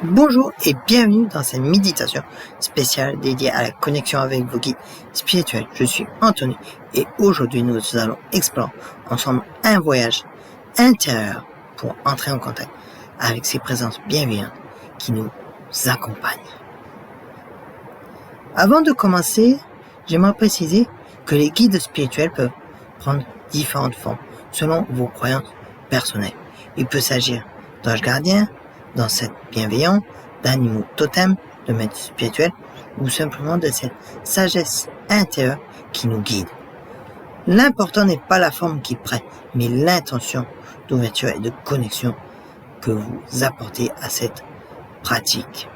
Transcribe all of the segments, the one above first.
Bonjour et bienvenue dans cette méditation spéciale dédiée à la connexion avec vos guides spirituels. Je suis Anthony et aujourd'hui nous allons explorer ensemble un voyage intérieur pour entrer en contact avec ces présences bienveillantes qui nous accompagnent. Avant de commencer, j'aimerais préciser que les guides spirituels peuvent prendre différentes formes selon vos croyances personnelles. Il peut s'agir d'anges gardiens, d'ancêtres bienveillants, d'animaux totems, de maîtres spirituels ou simplement de cette sagesse intérieure qui nous guide. L'important n'est pas la forme qu'ils prennent, mais l'intention d'ouverture et de connexion que vous apportez à cette pratique.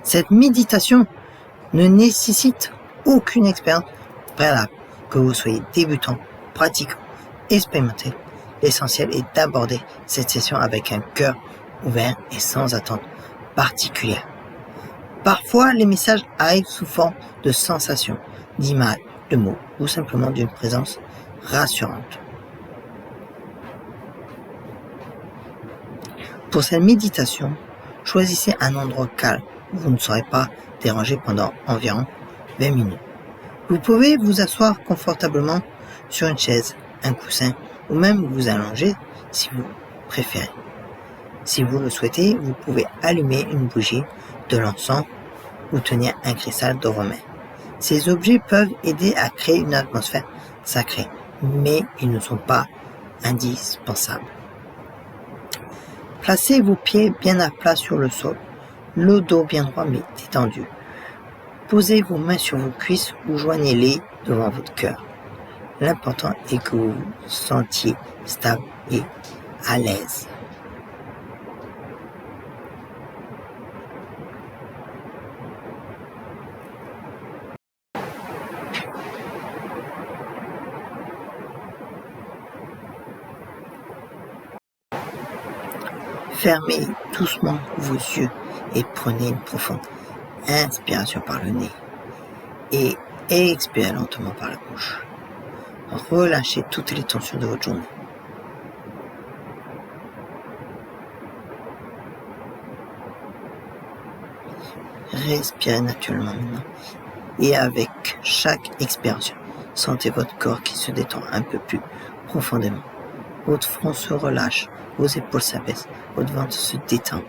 Cette méditation ne nécessite aucune expérience préalable, que vous soyez débutant, pratiquant, expérimenté. L'essentiel est d'aborder cette session avec un cœur ouvert et sans attente particulière. Parfois, les messages arrivent sous forme de sensations, d'images, de mots ou simplement d'une présence rassurante. Pour cette méditation, choisissez un endroit calme où vous ne serez pas dérangé pendant environ 20 minutes. Vous pouvez vous asseoir confortablement sur une chaise, un coussin ou même vous allonger si vous préférez. Si vous le souhaitez, vous pouvez allumer une bougie, de l'encens ou tenir un cristal de romain. Ces objets peuvent aider à créer une atmosphère sacrée, mais ils ne sont pas indispensables. Placez vos pieds bien à plat sur le sol, le dos bien droit mais détendu. Posez vos mains sur vos cuisses ou joignez-les devant votre cœur. L'important est que vous vous sentiez stable et à l'aise. Fermez doucement vos yeux et prenez une profonde inspiration par le nez et expirez lentement par la bouche. Relâchez toutes les tensions de votre journée. Respirez naturellement maintenant et avec chaque expiration, sentez votre corps qui se détend un peu plus profondément. Votre front se relâche, vos épaules s'abaissent, votre ventre se détend.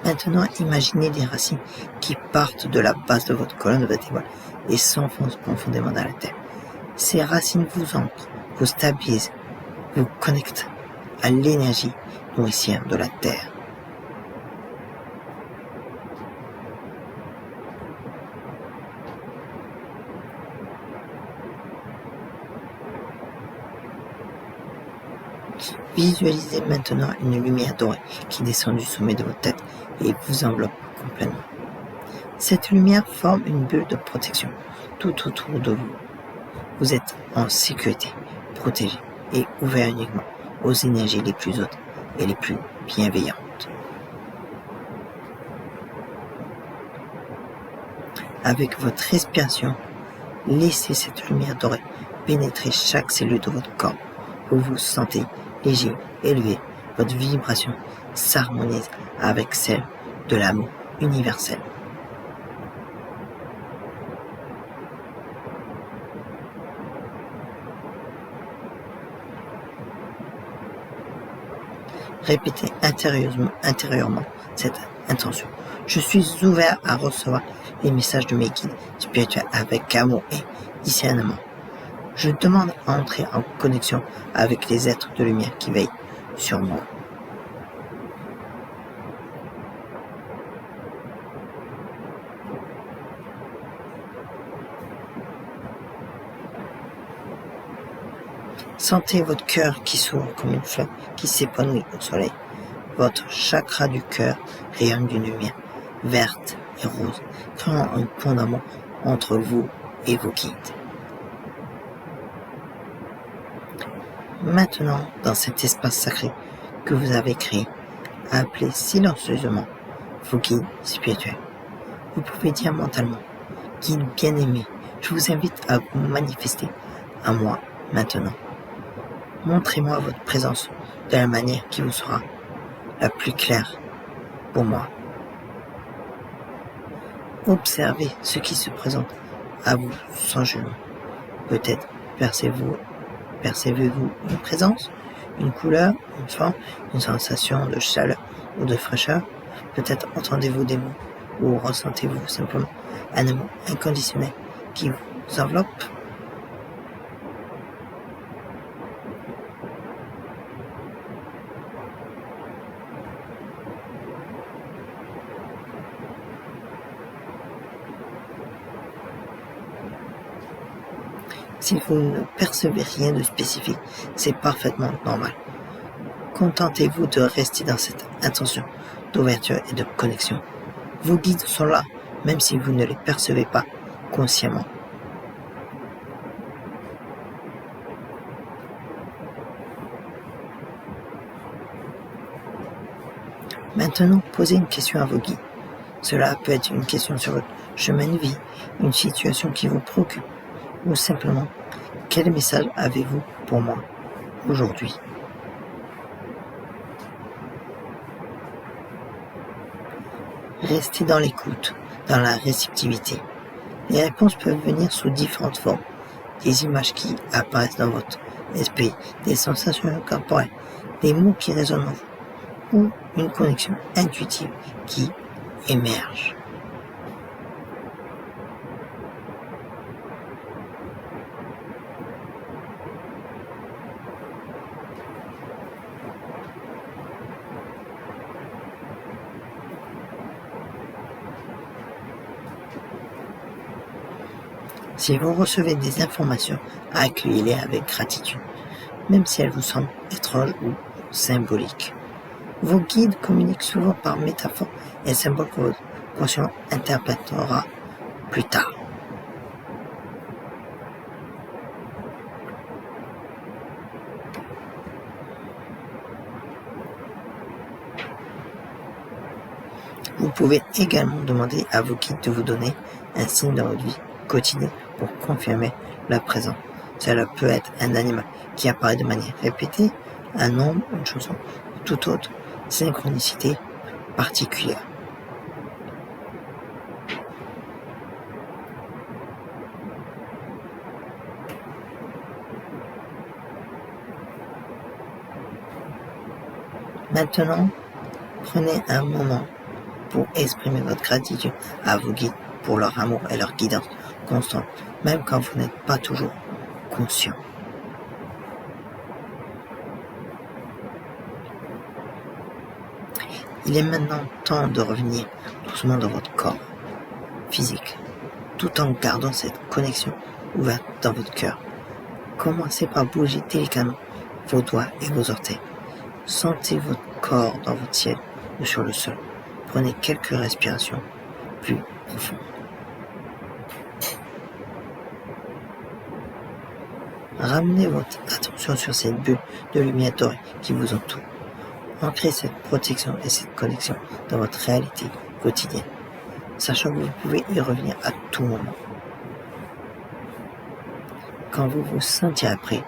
Maintenant, imaginez des racines qui partent de la base de votre colonne vertébrale et s'enfoncent profondément dans la terre. Ces racines vous ancrent, vous stabilisent, vous connectent à l'énergie nourricière de la terre. Visualisez maintenant une lumière dorée qui descend du sommet de votre tête et vous enveloppe complètement. Cette lumière forme une bulle de protection tout autour de vous. Vous êtes en sécurité, protégé et ouvert uniquement aux énergies les plus hautes et les plus bienveillantes. Avec votre respiration, laissez cette lumière dorée pénétrer chaque cellule de votre corps. Vous vous sentez léger, élevé, votre vibration s'harmonise avec celle de l'amour universel. Répétez intérieurement cette intention. Je suis ouvert à recevoir les messages de mes guides spirituels avec amour et discernement. Je demande à entrer en connexion avec les êtres de lumière qui veillent sur moi. Sentez votre cœur qui s'ouvre comme une fleur qui s'épanouit au soleil. Votre chakra du cœur rayonne d'une lumière verte et rose, créant un pont d'amour entre vous et vos guides. Maintenant, dans cet espace sacré que vous avez créé, appelez silencieusement vos guides spirituels. Vous pouvez dire mentalement: guide bien-aimé, Je vous invite à vous manifester à moi maintenant. Montrez-moi votre présence de la manière qui vous sera la plus claire pour moi. Observez ce qui se présente à vous sans jugement. Peut-être percevez-vous une présence, une couleur, une forme, une sensation de chaleur ou de fraîcheur. Peut-être entendez-vous des mots ou ressentez-vous simplement un amour inconditionnel qui vous enveloppe. Si vous ne percevez rien de spécifique, c'est parfaitement normal. Contentez-vous de rester dans cette intention d'ouverture et de connexion. Vos guides sont là, même si vous ne les percevez pas consciemment. Maintenant, posez une question à vos guides. Cela peut être une question sur votre chemin de vie, une situation qui vous préoccupe, ou simplement, quel message avez-vous pour moi aujourd'hui? Restez dans l'écoute, dans la réceptivité. Les réponses peuvent venir sous différentes formes. Des images qui apparaissent dans votre esprit, des sensations corporelles, des mots qui résonnent en vous, ou une connexion intuitive qui émerge. Si vous recevez des informations, accueillez-les avec gratitude, même si elles vous semblent étranges ou symboliques. Vos guides communiquent souvent par métaphores et symboles que votre conscient interprétera plus tard. Vous pouvez également demander à vos guides de vous donner un signe dans votre vie quotidienne pour confirmer la présence. Cela peut être un animal qui apparaît de manière répétée, un nombre, une chanson, ou toute autre synchronicité particulière. Maintenant, prenez un moment pour exprimer votre gratitude à vos guides pour leur amour et leur guidance constante, même quand vous n'êtes pas toujours conscient. Il est maintenant temps de revenir doucement dans votre corps physique, tout en gardant cette connexion ouverte dans votre cœur. Commencez par bouger délicatement vos doigts et vos orteils. Sentez votre corps dans votre ciel ou sur le sol. Prenez quelques respirations plus profondes. Ramenez votre attention sur cette bulle de lumière dorée qui vous entoure. Ancrez cette protection et cette connexion dans votre réalité quotidienne, sachant que vous pouvez y revenir à tout moment. Quand vous vous sentirez prêt,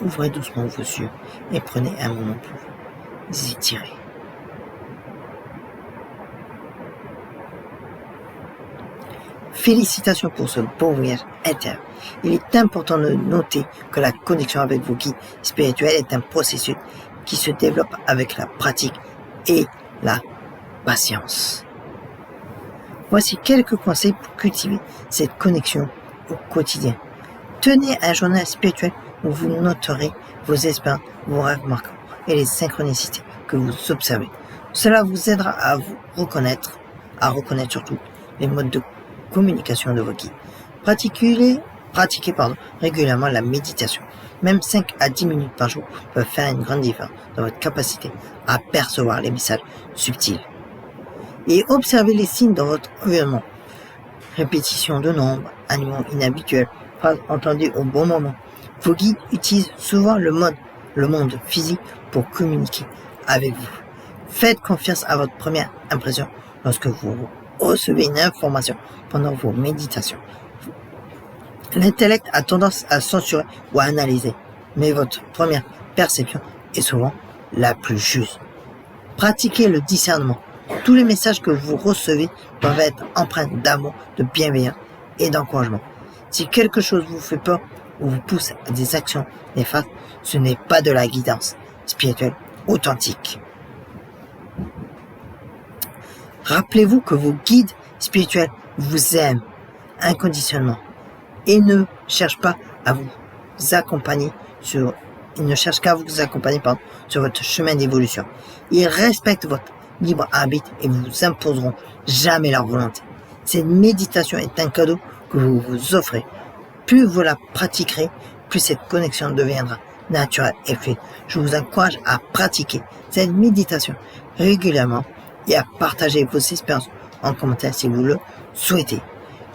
ouvrez doucement vos yeux et prenez un moment pour vous étirer. Félicitations pour ce beau voyage intérieur. Il est important de noter que la connexion avec vos guides spirituels est un processus qui se développe avec la pratique et la patience. Voici quelques conseils pour cultiver cette connexion au quotidien. Tenez un journal spirituel où vous noterez vos expériences, vos rêves marquants et les synchronicités que vous observez. Cela vous aidera à vous reconnaître surtout les modes de communication de vos guides. Pratiquez régulièrement la méditation. Même 5 à 10 minutes par jour peuvent faire une grande différence dans votre capacité à percevoir les messages subtils. Et observez les signes dans votre environnement. Répétition de nombres, animaux inhabituels, phrases entendues au bon moment. Vos guides utilisent souvent le monde physique pour communiquer avec vous. Faites confiance à votre première impression lorsque vous recevez une information pendant vos méditations. L'intellect a tendance à censurer ou à analyser, mais votre première perception est souvent la plus juste. Pratiquez le discernement. Tous les messages que vous recevez doivent être empreints d'amour, de bienveillance et d'encouragement. Si quelque chose vous fait peur ou vous pousse à des actions néfastes, ce n'est pas de la guidance spirituelle authentique. Rappelez-vous que vos guides spirituels vous aiment inconditionnellement et ne cherchent pas à vous accompagner sur votre chemin d'évolution. Ils respectent votre libre arbitre et vous imposeront jamais leur volonté. Cette méditation est un cadeau que vous vous offrez. Plus vous la pratiquerez, plus cette connexion deviendra naturelle et fluide. Je vous encourage à pratiquer cette méditation régulièrement et à partager vos expériences en commentaire si vous le souhaitez.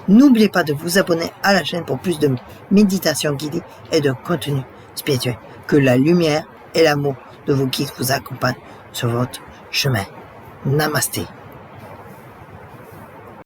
N'oubliez pas de vous abonner à la chaîne pour plus de méditations guidées et de contenu spirituel. Que la lumière et l'amour de vos guides vous accompagnent sur votre chemin. Namasté.